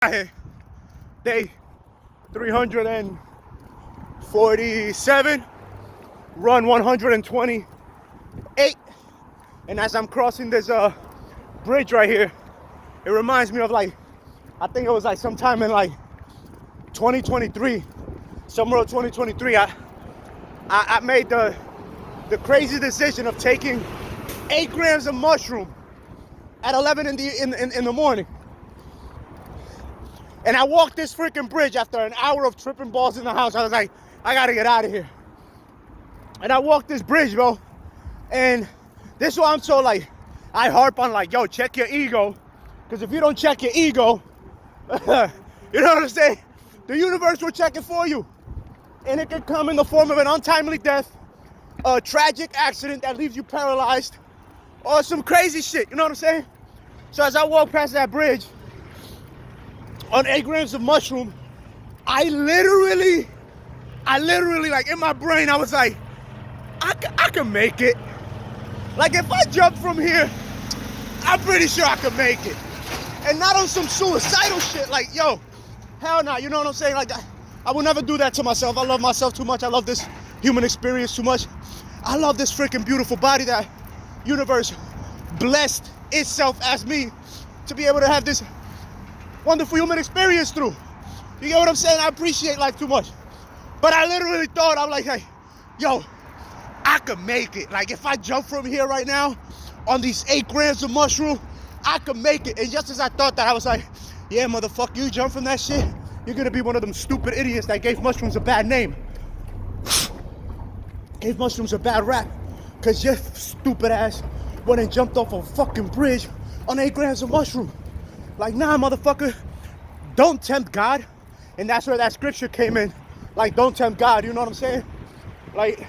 Day 347, run 128. And as I'm crossing this bridge right here, it reminds me of like, I think it was like sometime in like 2023, somewhere in 2023, I made the crazy decision of taking 8 grams of mushroom at 11 in the morning. And I walked this freaking bridge after an hour of tripping balls in the house. I was like, I gotta get out of here. And I walked this bridge, bro. And this is why I'm so like, I harp on like, yo, check your ego. Because if you don't check your ego, you know what I'm saying? The universe will check it for you. And it can come in the form of an untimely death, a tragic accident that leaves you paralyzed, or some crazy shit, you know what I'm saying? So as I walk past that bridge, on 8 grams of mushroom, I literally, like in my brain, I was like, I can make it. Like if I jump from here, I'm pretty sure I can make it. And not on some suicidal shit, like, yo, hell no, you know what I'm saying? Like, I will never do that to myself. I love myself too much. I love this human experience too much. I love this freaking beautiful body that universe blessed itself as me to be able to have this wonderful human experience through. You get what I'm saying? I appreciate life too much. But I literally thought, I'm like, hey, yo, I could make it. Like if I jump from here right now on these 8 grams of mushroom, I could make it. And just as I thought that, I was like, yeah, motherfucker, you jump from that shit, you're gonna be one of them stupid idiots that gave mushrooms a bad name. Gave mushrooms a bad rap. Cause your stupid ass went and jumped off a fucking bridge on 8 grams of mushroom. Like, nah, motherfucker, don't tempt God. And that's where that scripture came in. Like, don't tempt God, you know what I'm saying? Like,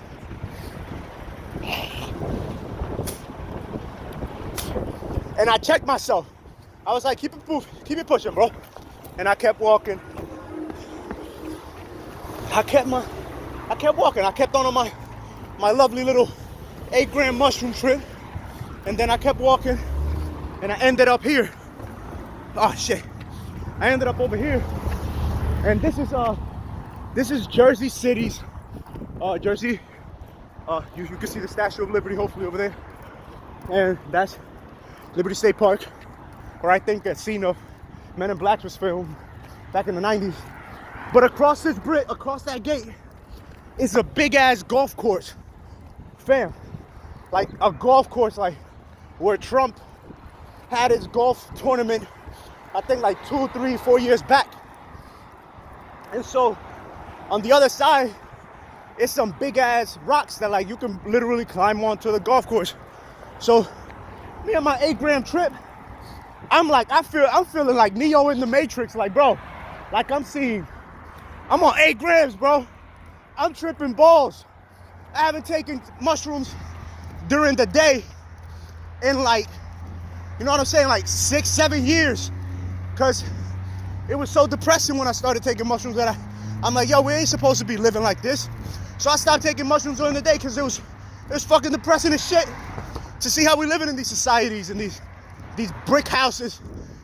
and I checked myself. I was like, keep it pushing, bro. And I kept walking. I kept walking. I kept on my lovely little 8 gram mushroom trip. And then I kept walking and I ended up here. Oh shit. I ended up over here. And this is Jersey City's Jersey. You can see the Statue of Liberty hopefully over there. And that's Liberty State Park, where I think that scene of Men in Black was filmed back in the 90s. But across this bridge, across that gate, is a big ass golf course. Fam. Like a golf course like where Trump had his golf tournament, I think like 2, 3, 4 years back. And so on the other side, it's some big ass rocks that like you can literally climb onto the golf course. So me on my 8 gram trip, I'm feeling like Neo in the Matrix, like bro, like I'm on 8 grams, bro. I'm tripping balls. I haven't taken mushrooms during the day in like, you know what I'm saying, like 6, 7 years. Cause it was so depressing when I started taking mushrooms that I'm like, yo, we ain't supposed to be living like this. So I stopped taking mushrooms during the day because it was fucking depressing as shit to see how we living in these societies and these brick houses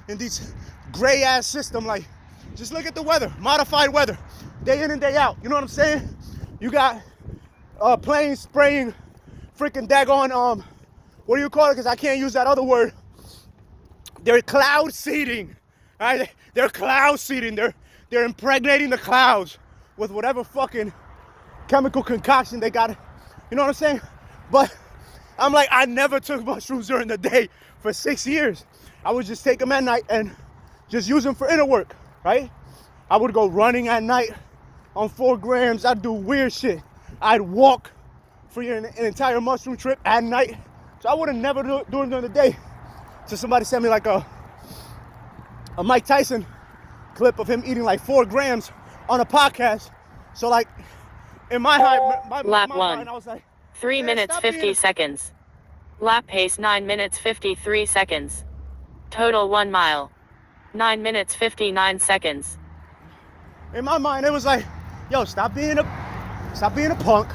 in these gray ass system. Like, just look at the weather, modified weather, day in and day out. You know what I'm saying? You got planes spraying freaking daggone what do you call it? Because I can't use that other word. They're cloud seeding. Right? They're cloud seeding. They're impregnating the clouds with whatever fucking chemical concoction they got. You know what I'm saying? But I'm like, I never took mushrooms during the day for 6 years. I would just take them at night and just use them for inner work, right? I would go running at night on 4 grams. I'd do weird shit. I'd walk for an entire mushroom trip at night. So I would have never do it during the day. So somebody sent me like a Mike Tyson clip of him eating like 4 grams on a podcast. So like in my lap mind, 1, I was like, 3 minutes 50 seconds. Lap pace 9 minutes 53 seconds. Total 1 mile. 9 minutes 59 seconds. In my mind, it was like, yo, stop being a punk.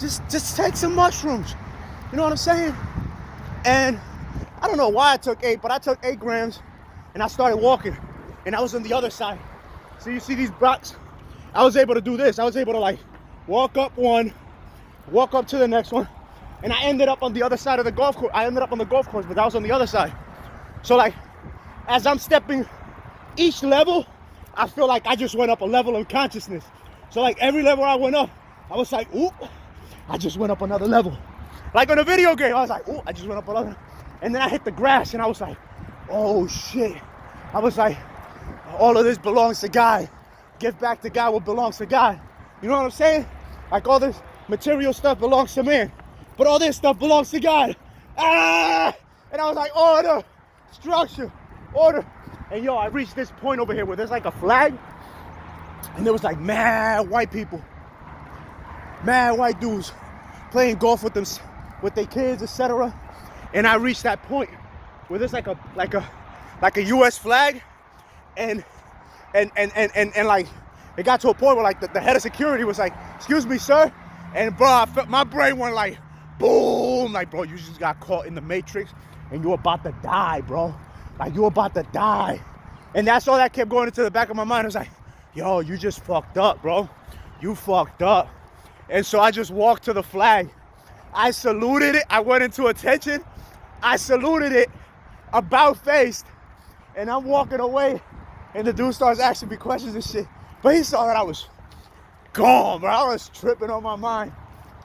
Just take some mushrooms. You know what I'm saying? And I don't know why I took 8, but I took 8 grams and I started walking. and I was on the other side. So you see these blocks? I was able to do this. I was able to like walk up one, walk up to the next one, and I ended up on the other side of the golf course. I ended up on the golf course, but I was on the other side. So like, as I'm stepping each level, I feel like I just went up a level of consciousness. So like every level I went up, I was like, ooh, I just went up another level. Like on a video game, I was like, ooh, I just went up another. And then I hit the grass and I was like, oh shit. I was like, all of this belongs to God. Give back to God what belongs to God. You know what I'm saying? Like all this material stuff belongs to man, but all this stuff belongs to God. Ah! And I was like, order, structure, order. And yo, I reached this point over here where there's like a flag, and there was like mad white people, mad white dudes playing golf with them, with their kids, etc. And I reached that point where there's like a U.S. flag, and like it got to a point where like the head of security was like, "Excuse me, sir," and bro, I felt, my brain went like, boom, like bro, you just got caught in the matrix, and you're about to die, bro. Like you're about to die. And that's all that kept going into the back of my mind. I was like, yo, you just fucked up, bro. You fucked up. And so I just walked to the flag. I saluted it. I went into attention. I saluted it, about faced, and I'm walking away. And the dude starts asking me questions and shit. But he saw that I was gone, bro. I was tripping on my mind.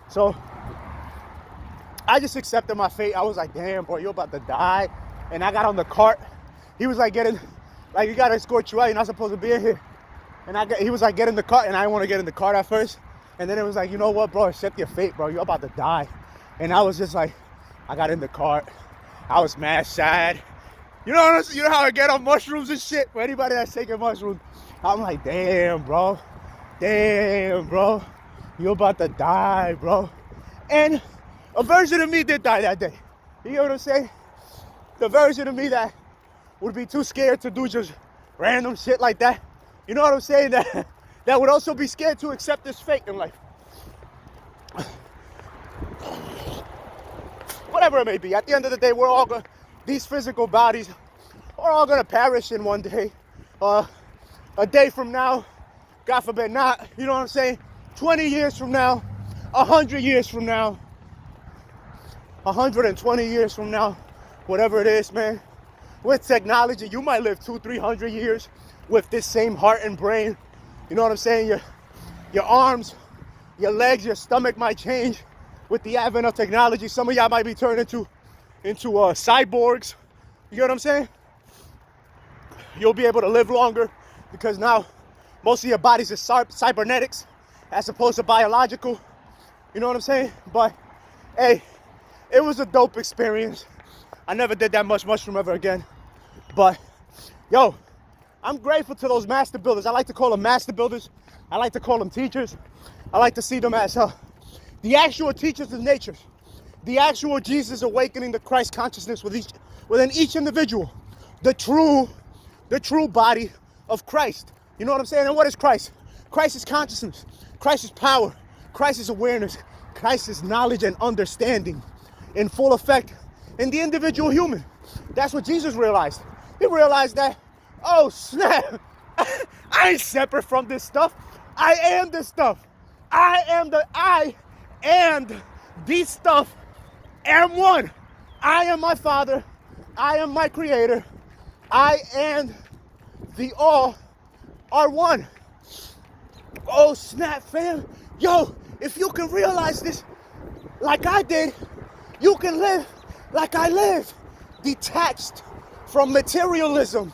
So I just accepted my fate. I was like, damn, bro, you're about to die. And I got on the cart. He was like, you gotta escort you out. You're not supposed to be in here. And he was like, get in the cart. And I didn't want to get in the cart at first. And then it was like, you know what, bro, accept your fate, bro. You're about to die. And I was just like, I got in the cart. I was mad sad. You know how I get on mushrooms and shit? For anybody that's taking mushrooms, I'm like, damn, bro. Damn, bro. You're about to die, bro. And a version of me did die that day. You know what I'm saying? The version of me that would be too scared to do just random shit like that. You know what I'm saying? That would also be scared to accept this fate in life. Whatever it may be, at the end of the day, we're all going, these physical bodies are all going to perish in one day. A day from now, God forbid not, you know what I'm saying? 20 years from now, 100 years from now, 120 years from now, whatever it is, man. With technology, you might live 200-300 years with this same heart and brain. You know what I'm saying? Your arms, your legs, your stomach might change with the advent of technology. Some of y'all might be turned into cyborgs. You know what I'm saying? You'll be able to live longer because now most of your bodies is cybernetics as opposed to biological. You know what I'm saying? But hey, it was a dope experience. I never did that much mushroom ever again. But yo, I'm grateful to those master builders. I like to call them master builders. I like to call them teachers. I like to see them as the actual teachers of nature. The actual Jesus awakening the Christ consciousness within each individual. The true body of Christ. You know what I'm saying? And what is Christ? Christ is consciousness. Christ is power. Christ is awareness. Christ is knowledge and understanding in full effect in the individual human. That's what Jesus realized. He realized that, oh snap, I ain't separate from this stuff. I am this stuff. I and the stuff am one. I am my Father. I am my Creator. I and the all are one. Oh snap, fam. Yo, if you can realize this like I did, you can live like I live, detached from materialism,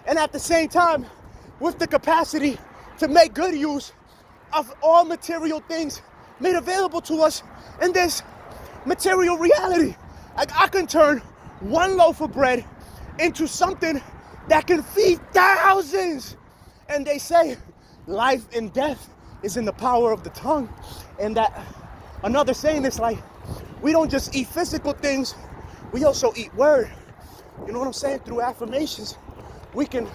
and at the same time with the capacity to make good use of all material things made available to us in this material reality. Like I can turn one loaf of bread into something that can feed thousands. And they say life and death is in the power of the tongue. And that another saying is like, we don't just eat physical things, we also eat word. You know what I'm saying? Through affirmations, we can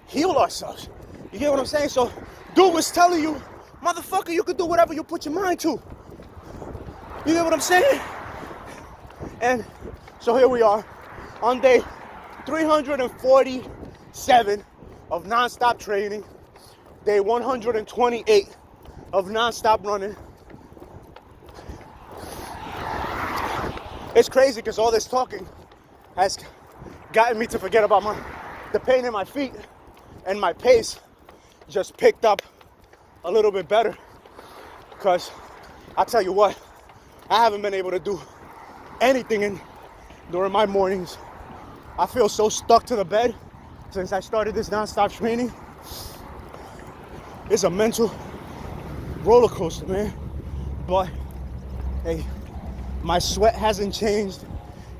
heal ourselves. You get what I'm saying? So dude was telling you, motherfucker, you can do whatever you put your mind to. You get what I'm saying? And so here we are on day 347 of non-stop training, day 128 of non-stop running. It's crazy because all this talking has gotten me to forget about the pain in my feet, and my pace just picked up a little bit better, because I tell you what, I haven't been able to do anything during my mornings. I feel so stuck to the bed since I started this non-stop training. It's a mental roller coaster, man. But hey, my sweat hasn't changed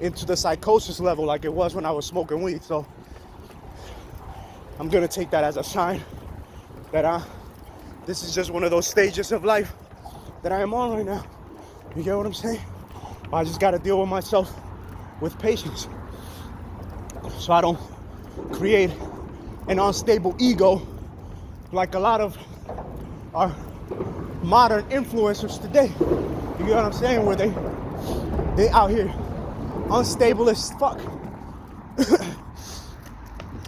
into the psychosis level like it was when I was smoking weed. So I'm gonna take that as a sign that this is just one of those stages of life that I am on right now. You get what I'm saying? I just gotta deal with myself with patience, so I don't create an unstable ego like a lot of our modern influencers today. You get what I'm saying? Where they out here unstable as fuck,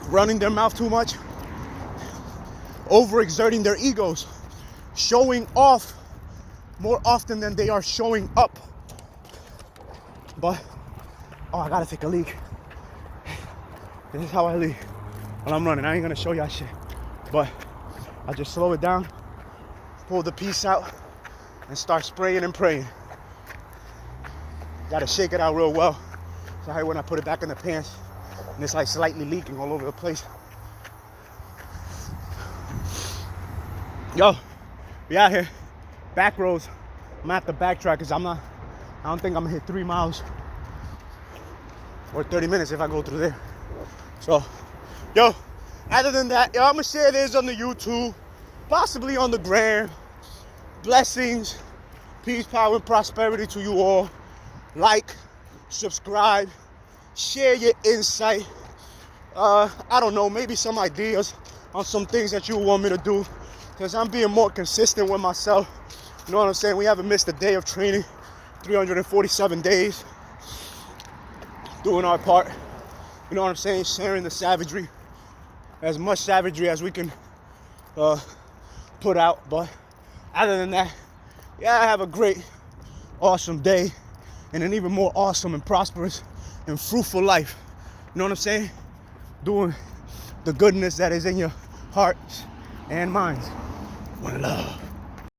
running their mouth too much, overexerting their egos, showing off more often than they are showing up. But I gotta take a leak. This is how I leak when I'm running. I ain't gonna show y'all shit, but I just slow it down, pull the piece out, and start spraying and praying. Gotta shake it out real well, so when I put it back in the pants, and it's like slightly leaking all over the place. Yo, we out here, back roads. I'm gonna have to backtrack because I don't think I'm gonna hit 3 miles or 30 minutes if I go through there. So, yo, other than that, yo, I'm gonna share this on the YouTube, possibly on the gram. Blessings, peace, power, and prosperity to you all. Like, subscribe, share your insight. I don't know, maybe some ideas on some things that you want me to do, because I'm being more consistent with myself. You know what I'm saying? We haven't missed a day of training, 347 days, doing our part. You know what I'm saying? Sharing the savagery, as much savagery as we can put out. But other than that, yeah, I have a great, awesome day, and an even more awesome and prosperous and fruitful life. You know what I'm saying? Doing the goodness that is in your hearts and minds. One love.